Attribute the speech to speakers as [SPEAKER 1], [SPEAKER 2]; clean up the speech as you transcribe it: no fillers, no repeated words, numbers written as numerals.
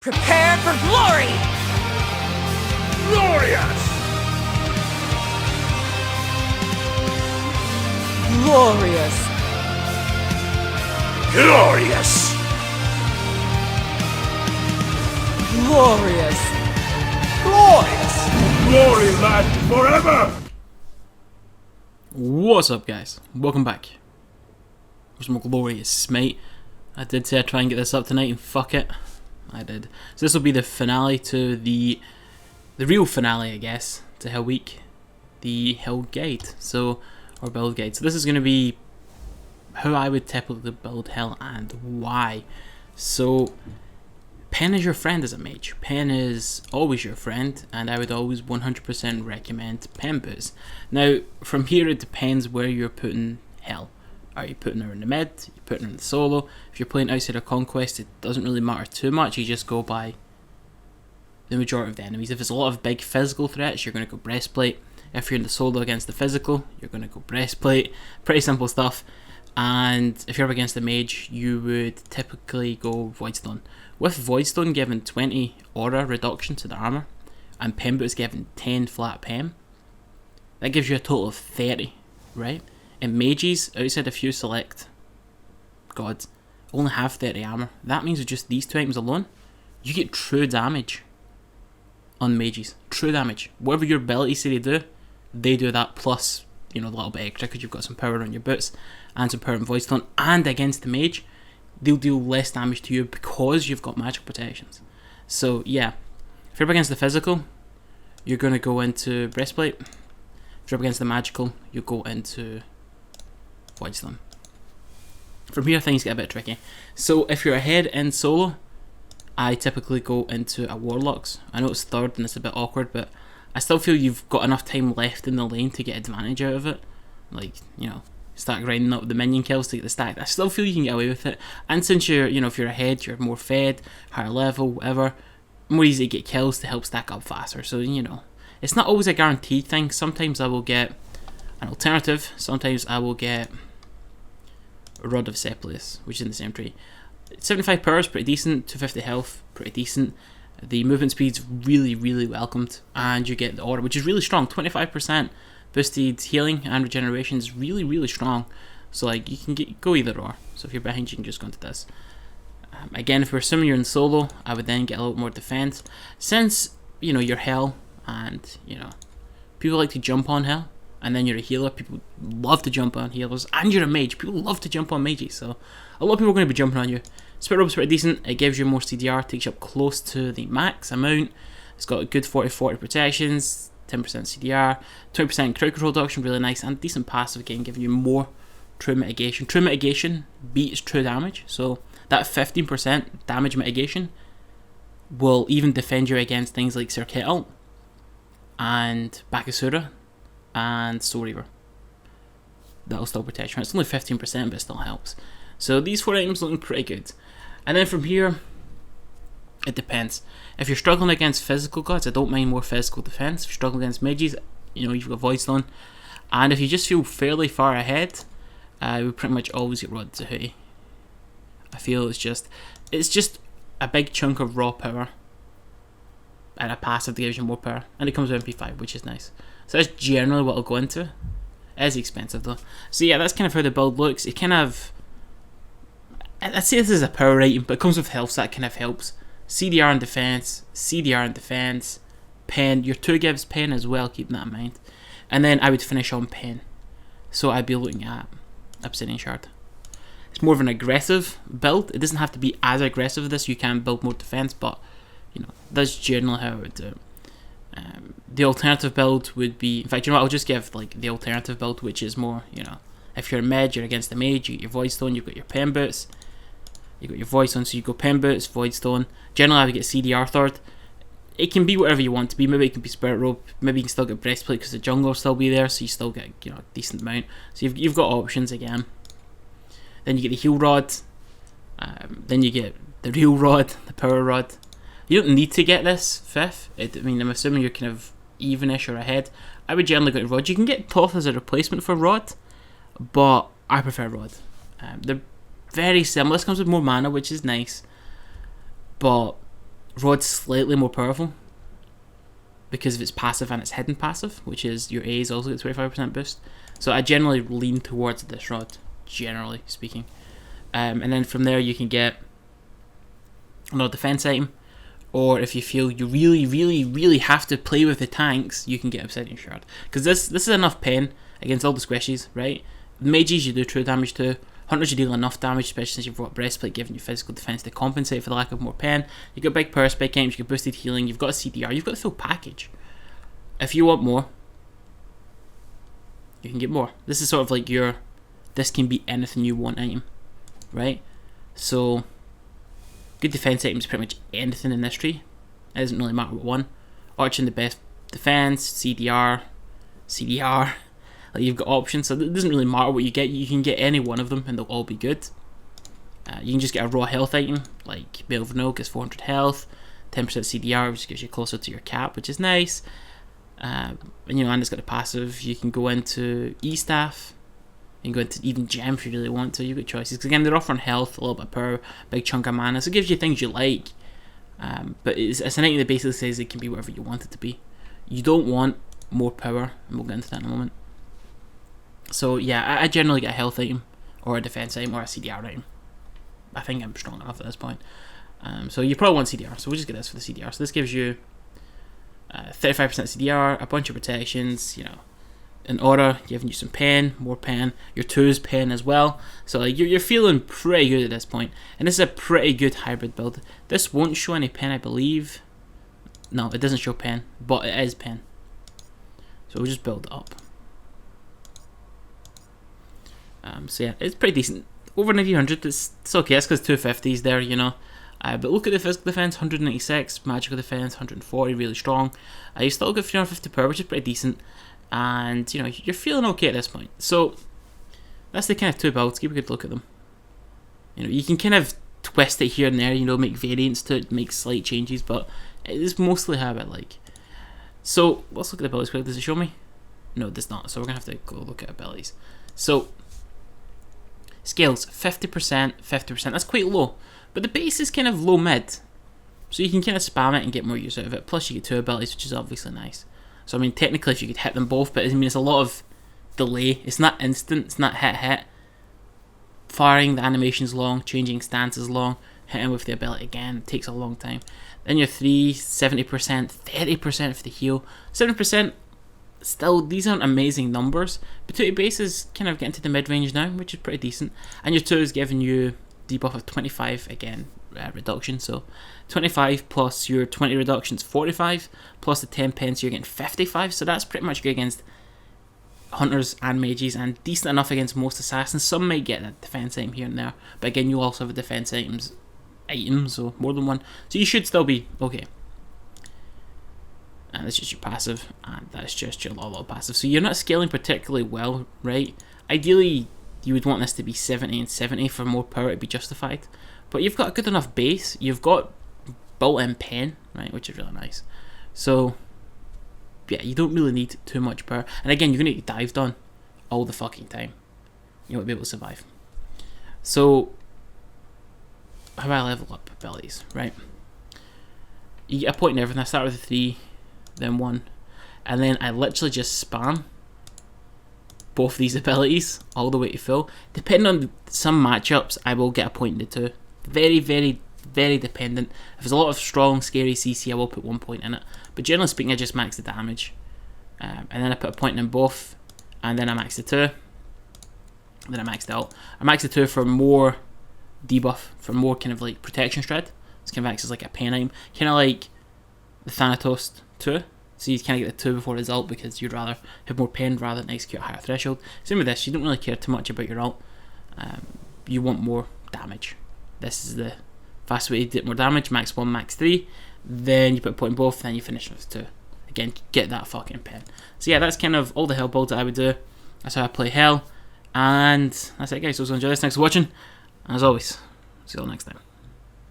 [SPEAKER 1] Prepare for glory!
[SPEAKER 2] Glorious!
[SPEAKER 1] Glorious!
[SPEAKER 2] Glorious!
[SPEAKER 1] Glorious!
[SPEAKER 2] Glorious! Glory lasts forever!
[SPEAKER 3] What's up, guys? Welcome back for some more Glorious Smite. I did say I'd try and get this up tonight, and fuck it, I did. So this will be the finale to the real finale, I guess, to Hell Week, the Hell Guide, or build guide. So this is going to be how I would typically build Hell and why. So Pen is your friend as a mage. Pen is always your friend, and I would always 100% recommend Pen boots. Now, from here it depends where you're putting Hell. Are you putting her in the mid? Are you putting her in the solo? If you're playing outside of Conquest, it doesn't really matter too much. You just go by the majority of the enemies. If it's a lot of big physical threats, you're going to go Breastplate. If you're in the solo against the physical, you're going to go Breastplate. Pretty simple stuff. And if you're up against the mage, you would typically go Voidstone. With Voidstone giving 20 aura reduction to the armor, and Pen boots giving 10 flat pen, that gives you a total of 30, right? And mages, outside a few select gods, only have 30 armor. That means with just these two items alone, you get true damage on mages. True damage. Whatever your abilities say they do that plus, you know, a little bit extra because you've got some power on your boots and some power on Voidstone. And against the mage, they'll deal less damage to you because you've got magic protections. So yeah, if you're up against the physical, you're going to go into Breastplate. If you're up against the magical, you go into Voidstone. From here things get a bit tricky. So if you're ahead in solo, I typically go into a Warlocks. I know it's third and it's a bit awkward, but I still feel you've got enough time left in the lane to get advantage out of it. Like, you know, start grinding up the minion kills to get the stack. I still feel you can get away with it. And since you're, you know, if you're ahead, you're more fed, higher level, whatever, more easy to get kills to help stack up faster. So, you know, it's not always a guaranteed thing. Sometimes I will get an alternative. Sometimes I will get Rod of Seplius, which is in the same tree. 75 power is pretty decent, 250 health, pretty decent. The movement speed's really, really welcomed, and you get the aura, which is really strong. 25% boosted healing and regeneration is really, really strong. So like you can go either or. So if you're behind, you can just go into this. Again, if we're assuming you're in solo, I would then get a little more defense. Since, you know, you're Hell, and, you know, people like to jump on Hell, and then you're a healer, people love to jump on healers, and you're a mage, people love to jump on mages, so a lot of people are going to be jumping on you. Spit Robe's pretty decent, it gives you more CDR, takes you up close to the max amount, it's got a good 40-40 protections, 10% CDR, 20% crowd control reduction, really nice, and decent passive again, giving you more true mitigation. True mitigation beats true damage, so that 15% damage mitigation will even defend you against things like Circuit Ult, and Bakasura, and Soul Reaver. That'll still protect you. It's only 15%, but it still helps. So these four items looking pretty good. And then from here, it depends. If you're struggling against physical gods, I don't mind more physical defense. If you're struggling against mages, you know, you've got Voidstone. And if you just feel fairly far ahead, we pretty much always get Rod Tahuti. I feel it's just a big chunk of raw power and a passive that gives you more power, and it comes with MP5, which is nice. So that's generally what I'll go into. It is expensive though. So yeah, that's kind of how the build looks. It kind of, I'd say this is a power item, but it comes with health, so that kind of helps. CDR and defense, CDR and defense, pen. Your 2 gives pen as well, keeping that in mind. And then I would finish on pen. So I'd be looking at Obsidian Shard. It's more of an aggressive build. It doesn't have to be as aggressive as this. You can build more defense, but you know, that's generally how I would do it. The alternative build would be, in fact, you know what, I'll just give like the alternative build, which is more, you know, if you're a mid, you're against the mage, you get your Voidstone, you've got your pen boots, you've got your Voidstone, so you go pen boots, Voidstone. Generally I would get CDR third. It can be whatever you want to be. Maybe it can be Spirit Robe, maybe you can still get Breastplate because the jungle will still be there, so you still get, you know, a decent amount. So you've got options again. Then you get the heal rod, then you get the real rod, the power rod. You don't need to get this 5th. I mean, I'm assuming you're kind of evenish or ahead. I would generally go to Rod. You can get Toth as a replacement for Rod, but I prefer Rod. They're very similar. This comes with more mana, which is nice, but Rod's slightly more powerful because of its passive and its hidden passive, which is your A's also get 25% boost. So I generally lean towards this Rod, generally speaking. And then from there you can get another defense item, or if you feel you really have to play with the tanks, you can get Obsidian Shard, because this is enough pen against all the squishies, right? Mages you do true damage to, hunters you deal enough damage, especially since you've got breastplate giving you physical defense to compensate for the lack of more pen. You've got big power spike items, you've got boosted healing, you've got a CDR, you've got the full package. If you want more, you can get more. This is sort of like your, this can be anything you want item, right? So good defense items, pretty much anything in this tree. It doesn't really matter what one. Arching the best defense, CDR, like you've got options, so it doesn't really matter what you get. You can get any one of them and they'll all be good. You can just get a raw health item like Bale of No, gets 400 health, 10% CDR, which gives you closer to your cap, which is nice. And you know, and it's got a passive. You can go into E-Staff, you can go into even Gem if you really want to. You've got choices, because again, they're offering health, a little bit of power, big chunk of mana, so it gives you things you like. But it's an item that basically says it can be whatever you want it to be. You don't want more power, and we'll get into that in a moment. So yeah, I generally get a health item, or a defense item, or a CDR item. I think I'm strong enough at this point. So you probably want CDR, so we'll just get this for the CDR. So this gives you 35% CDR, a bunch of protections, you know, an aura giving you some pen, more pen, your 2's pen as well. So like you're feeling pretty good at this point, and this is a pretty good hybrid build. This won't show any pen, I believe. No, it doesn't show pen, but it is pen. So we'll just build it up. So yeah, it's pretty decent. Over 900, it's okay. That's because 250s there, you know. But look at the physical defense, 196, magical defense, 140, really strong. You still get 350 power, which is pretty decent. And you know, you're feeling okay at this point. So that's the kind of two builds. Keep a good look at them. You know, you can kind of twist it here and there, you know, make variants to it, make slight changes, but it is mostly how I like. So let's look at the abilities quickly. Does it show me? No, it does not. So we're gonna have to go look at abilities. So scales 50%, 50%. That's quite low, but the base is kind of low mid, so you can kind of spam it and get more use out of it. Plus, you get two abilities, which is obviously nice. So I mean, technically, if you could hit them both, but I mean, it's a lot of delay. It's not instant. It's not hit. Firing, the animation's long. Changing stance is long. Hitting with the ability again, it takes a long time. Then your 3, 70%, 30% for the heal, 7%. Still, these aren't amazing numbers, but 2 base is kind of getting to the mid-range now, which is pretty decent. And your 2 is giving you debuff of 25, again, reduction, so 25 plus your 20 reductions, 45, plus the 10 pence, you're getting 55, so that's pretty much good against hunters and mages, and decent enough against most assassins. Some might get a defense item here and there, but again, you also have a defense item, so more than one, so you should still be okay. And that's just your passive, and that's just your low passive. So you're not scaling particularly well, right? Ideally, you would want this to be 70 and 70 for more power to be justified. But you've got a good enough base. You've got built-in pen, right, which is really nice. So yeah, you don't really need too much power. And again, you're gonna get dive done all the fucking time. You won't be able to survive. So how do I level up abilities, right? You get a point in everything. I start with a 3. Then 1, and then I literally just spam both these abilities all the way to full. Depending on some matchups, I will get a point into 2. Very, very, very dependent. If there's a lot of strong, scary CC, I will put 1 point in it. But generally speaking, I just max the damage, and then I put a point in both, and then I max the 2. Then I maxed out. I maxed the 2 for more debuff, for more kind of like protection shred. This kind of acts as like a pen item, kind of like the Thanatos 2, so you kind of get the 2 before his ult because you'd rather have more pen rather than execute a higher threshold. Same with this, you don't really care too much about your ult. You want more damage. This is the fast way to get more damage, max 1, max 3, then you put a point in both, then you finish with 2. Again, get that fucking pen. So yeah, that's kind of all the Hel builds that I would do. That's how I play Hel, and that's it guys. So enjoy this, thanks for watching, and as always, see you all next time.